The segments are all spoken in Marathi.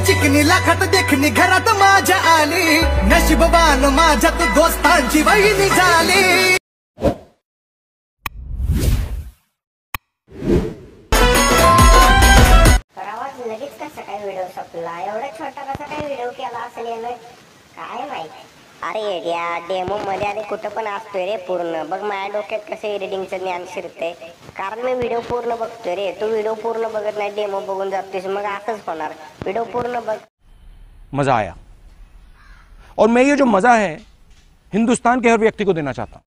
चिकनी लाखात देखणी घरात माझ्या आली, नशीबवान माझ्यात दोस्तांची वहिनी झाली। लगेच कसा काय व्हिडिओ संपला, एवढा छोटा कसा काय व्हिडिओ केला असेल यानं काय माहिती। अरे येड्या, डेमो मध्ये आणि कुठं पण असतोय रे पूर्ण। बघ माझ्या डोक्यात कसं एडिटिंगचं ज्ञान शिरतंय, कारण मी व्हिडिओ पूर्ण बघतोय रे। तू व्हिडिओ पूर्ण बघत नाही, डेमो बघून जातोयस, मग असंच होणार। व्हिडिओ पूर्ण बघ। मजा आया और मैं ये जो मजा है हिंदुस्तान के हर व्यक्ति को देना चाहता हूँ।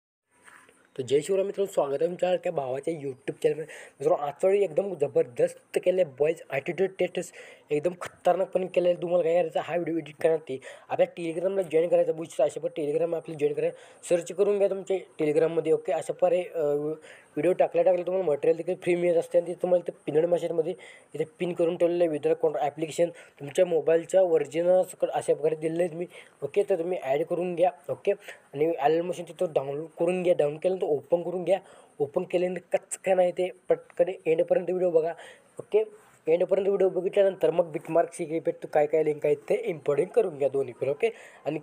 तो जय शिवराय मित्रांनो, स्वागत आहे तुमच्या त्या भावाच्या यूट्यूब चॅनलमध्ये। मित्रांनो आजचा व्हिडिओ एकदम जबरदस्त केले, बॉयज ॲटिट्यूड टेस्ट एकदम खतरनाकपणे केलेलं। तुम्हाला काय करायचं, हा व्हिडिओ एडिट करणार ते आपल्या टेलिग्रामला जॉईन करायचं बुजचं अशा पण टेलिग्राम आपली जॉईन करायचं, सर्च करून घ्या तुमच्या टेलिग्राममध्ये। ओके, अशा पारे व्हिडिओ टाकल्या तुम्हाला मटेरियल देखील फ्री मिळत असते आणि ते तुम्हाला ते पिनड मशीनमध्ये इथे पिन करून ठेवलेलं आहे। विदाउट कोण ॲप्लिकेशन तुमच्या मोबाईलच्या ओरिजिनल अशा प्रकारे दिलेलं आहे तुम्ही। ओके, तर तुम्ही ॲड करून घ्या। ओके, आणि ॲल मशीन तिथं डाउनलोड करून घ्या। डाउनलोड केल्यानंतर ओपन करून घ्या। ओपन केल्यानंतर कच्चं नाही ते पटकन एंडपर्यंत व्हिडिओ बघा। ओके, एंडपर्यंत व्हिडिओ बघितल्यानंतर मग बिटमार्क्स इफेक्ट काय लिंक आहेत ते इम्पोर्टिंग करून घ्या दोन्ही पण। ओके, आणि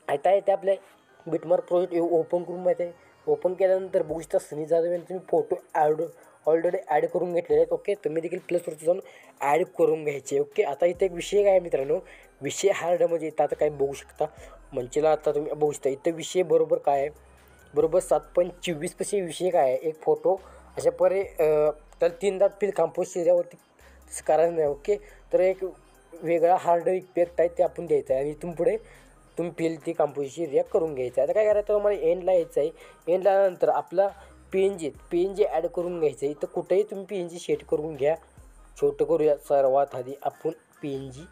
आता येते आपल्या बिटमार्क प्रोजेक्ट ओपन करून माहिती आहे। ओपन केल्यानंतर बघू शकता सनी जाधव यांचे तुम्ही फोटो ऑलरेडी ॲड करून घेतलेले आहेत। ओके, तुम्ही देखील प्लसवरती जाऊन ॲड करून घ्यायचे। ओके, आता इथे एक विषय काय आहे मित्रांनो, विषय हार्ड म्हणजे इथं आता काय बघू शकता मंचेला आता तुम्ही बघू शकता इथं विषय बरोबर काय आहे, बरोबर 7.24 पैसे विषय काय आहे। एक फोटो अशा परे त्याला 3 दाट फिल कंपोज एरियावरती तसं करायचं नाही। ओके, तर एक वेगळा हार्ड इफेक्ट आहे ते आपण द्यायचं आहे आणि इथून पुढे तुम्ही फिल ती कंपोजिशन एरिया करून घ्यायचं आहे। आता काय करायचं, तुम्हाला एंडला यायचं आहे। एंडला नंतर आपला पी एन जी ॲड करून घ्यायचं आहे। इथं कुठेही तुम्ही PNG सेट करून घ्या, छोटं करूया सर्वात आधी आपण PNG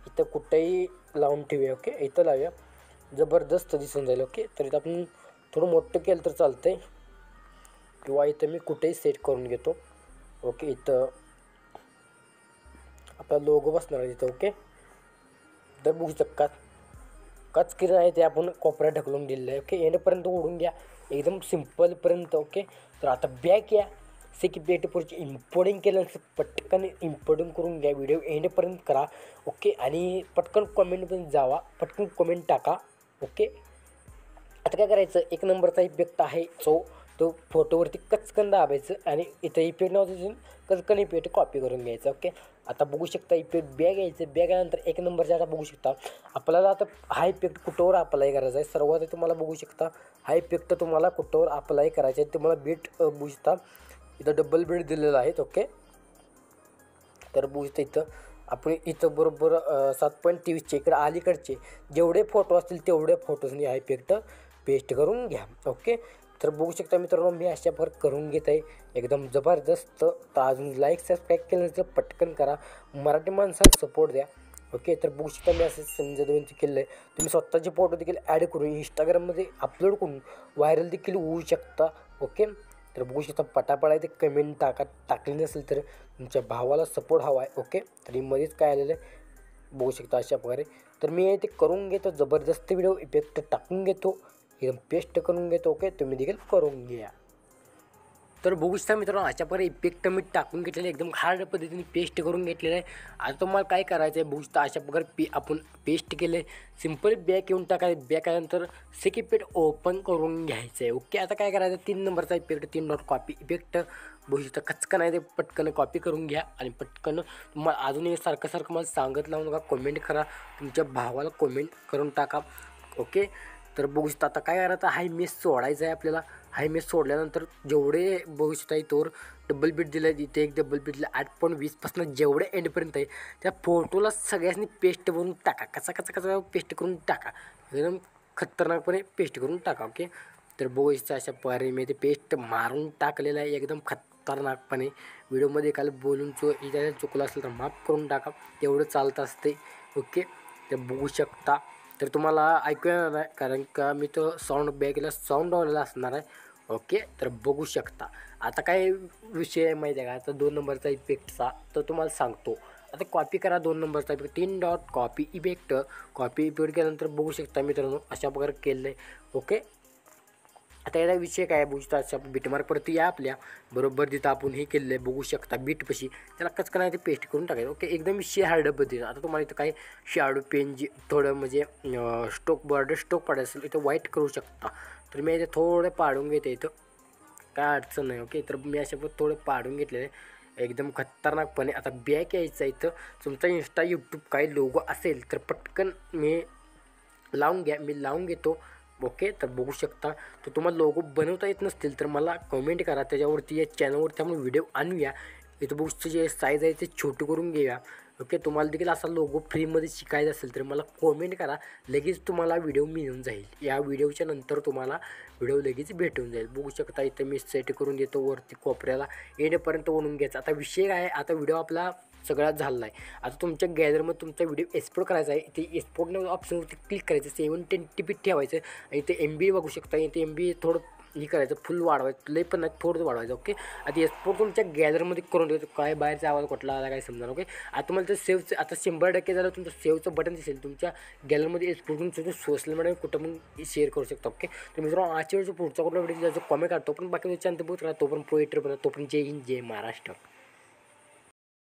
इथं कुठेही लावून ठेवूया। ओके, इथं लावूया, जबरदस्त दिसून जाईल। ओके, तर इथं आपण थोडं मोठं केलं तर चालतं आहे, किंवा इथं मी कुठेही सेट करून घेतो। ओके, इथं आपला लोगो बसणार आहे इथं। ओके, तर बघू शकता कच किरण आहे ते आपण कोपऱ्यात ढकलून दिलेलं आहे। ओके, एंडपर्यंत ओढून घ्या एकदम सिम्पलपर्यंत। ओके, तर आता बॅक या सेक्युरिटीपुरची इम्पोर्टिंग केल्यानंतर पटकन इम्पोर्टिंग करून घ्या, व्हिडिओ एंडपर्यंत करा। ओके, आणि पटकन कमेंटमध्ये जावा, पटकन कमेंट टाका। ओके, आता काय करायचं, 1 नंबरचा इफेक्ट आहे तो फोटोवरती कचकन दाबायचं आणि इथं इफेक्ट नव्हतं कचकन इफेक्ट कॉपी करून घ्यायचं। ओके, आता बघू शकता इफेक्ट बॅग यायचं, बॅग आल्यानंतर 1 नंबरचा आता बघू शकता आपल्याला आता हा इफेक्ट कुठंवर अप्लाय करायचा आहे। सर्वात तुम्हाला बघू शकता हा इफेक्ट तुम्हाला कुठंवर अप्लाय करायचा आहे, तुम्हाला बीट बघू शकता इथं डबल बीट दिलेलं आहे। ओके, तर बघू शकता इथं आपण इथं बरोबर 7.23चे इकडे अलीकडचे जेवढे फोटो असतील तेवढे फोटोजनी हा इफेक्ट पेस्ट करून घ्या। ओके, तर बघू शकता मित्रांनो मी अशा प्रकारे करून घेत आहे एकदम जबरदस्त। तर अजून लाईक सबस्क्राईब केलं तर पटकन करा, मराठी माणसाला सपोर्ट द्या। ओके, तर बघू शकता मी असं संजय जाधवचं केलं आहे। तुम्ही स्वतःचे फोटो देखील ॲड करून इंस्टाग्राममध्ये अपलोड करून व्हायरल देखील होऊ शकता। ओके, तर बघू शकता पटापट आहे ते कमेंट टाकली नसेल तर तुमच्या भावाला सपोर्ट हवा आहे। ओके, तरी मध्येच काय आलेलं आहे बघू शकता अशा प्रकारे। तर मी ते करून घेतो, जबरदस्त व्हिडिओ इफेक्ट टाकून घेतो, एकदम पेस्ट करून घेतो। ओके, तुम्ही देखील करून घ्या। तर बघू शकता मित्रांनो अशा प्रकारे इफेक्ट मी टाकून घेतलेले एकदम हार्ड पद्धतीने पेस्ट करून घेतलेलं आहे। आता तुम्हाला काय करायचं आहे, बघू शकता अशा प्रकारे आपण पेस्ट केलं आहे। सिम्पल बॅक येऊन टाकायचं, बॅक आल्यानंतर सेक्युरिटी ओपन करून घ्यायचं आहे। ओके, आता काय करायचं, 3 नंबरचा इफेक्ट 3 डॉट कॉपी इफेक्ट बघू शकता कचकन आहे ते पटकन कॉपी करून घ्या आणि पटकन तुम्हाला अजूनही सारखं मला सांगत लावू नका, कमेंट करा, तुमच्या भावाला कमेंट करून टाका। ओके, तर बघू शकता आता काय करायचं, हाय मेस सोडायचं आहे आपल्याला। हाय मेस सोडल्यानंतर जेवढे बघू शकता इथवर डबल बीट दिलं आहे, इथे एक डबल बीट दिलं 8.20पासून जेवढे एंडपर्यंत आहे त्या फोटोला सगळ्यांनी पेस्ट करून टाका, कसा पेस्ट करून टाका, एकदम खतरनाकपणे पेस्ट करून टाका। ओके, तर बघू शकता अशा प्रकारे मी ते पेस्ट मारून टाकलेलं आहे एकदम खतरनाकपणे। व्हिडिओमध्ये काल बोलून चुकलं असेल तर माफ करून टाका, तेवढं चालतं असते। ओके, तर बघू शकता, तर तुम्हाला ऐकू येणार नाही कारण का मी तो साऊंड बॅगला साऊंड लावलेला असणार आहे। ओके, तर बघू शकता आता काय विषय आहे माहिती आहे का, आता 2 नंबरचा इफेक्टचा तर तुम्हाला सांगतो। आता कॉपी करा 2 नंबरचा इफेक्ट, 3 डॉट कॉपी इफेक्ट केल्यानंतर बघू शकता मित्रांनो अशा प्रकारे केलं आहे। ओके, आता याचा विषय काय बघू शकता, अशा बीटमार्कवरती या आपल्या बरोबर जिथं आपण हे केलेलं आहे बघू शकता बीटपाशी, त्याला कच करायचं ते पेस्ट करून टाकायचं. ओके, एकदम विषय हार्ड पद्धतीनं. आता तुम्हाला इथं काही शॅडो पेन जे थोडं म्हणजे स्टोक बॉर्डर स्टोक पाडायचं असेल इथं व्हाईट करू शकता. तर मी इथे थोडं पाडून घेते, इथं काय अडचण नाही. ओके, तर मी अशा थोडं पाडून घेतलेलं आहे एकदम खतरनाकपणे. आता बॅक यायचं इथं तुमचा इंस्टा यूट्यूब काही लोगो असेल तर पटकन मी लावून घ्या, मी लावून घेतो. ओके, तर बघू शकता. तर तुम्हाला लोगो बनवता येत नसतील तर मला कमेंट करा, त्याच्यावरती या चॅनलवरती आपण व्हिडिओ आणूया. इथं बुक्सचं जे साईज आहे ते छोटं करून घेऊया. ओके, तुम्हाला देखील असा लोगो फ्रीमध्ये शिकायचा असेल तर मला कमेंट करा, लगेच तुम्हाला व्हिडिओ मिळून जाईल. या व्हिडिओच्या नंतर तुम्हाला व्हिडिओ लगेच भेटून जाईल. बघू शकता इथं मी सेट करून देतो वरती कोपऱ्याला येण्यापर्यंत ओढून घ्यायचं. आता विषय काय आहे, आता व्हिडिओ आपला सगळ्यात झाला आहे. आता तुमच्या गॅलरीमध्ये तुमचा व्हिडिओ एक्सपोर्ट करायचा आहे, ते एक्सपोर्ट ऑप्शनवरती क्लिक करायचं, 720p ठेवायचं आणि ते MB बघू शकता. इथे MB थोडं हे करायचं, फुल वाढवायचं, लई पण नाही थोडं वाढवायचं. ओके, आता एक्सपोर्ट तुमच्या गॅलरीमध्ये करून द्यायचं. काय बाहेरचा आवाज कुठला आला काय समजा. ओके, आता तुम्हाला तर सेव्हचं आता 100% झालं, तुमचं सेव्हचं बटन दिसेल तुमच्या गॅलरीमध्ये. एक्सपोर्ट तुमचं सोशल मीडिया कुठं पण शेअर करू शकता. ओके, तर मित्रांनो आजच्या वेळेस पुढचा कुठला व्हिडिओ त्याचं कॉमेंट करतो, पण बाकी चॅनल बघत राहा. तो पण पोएटर बनतो, तो पण जय हिंद जय महाराष्ट्र.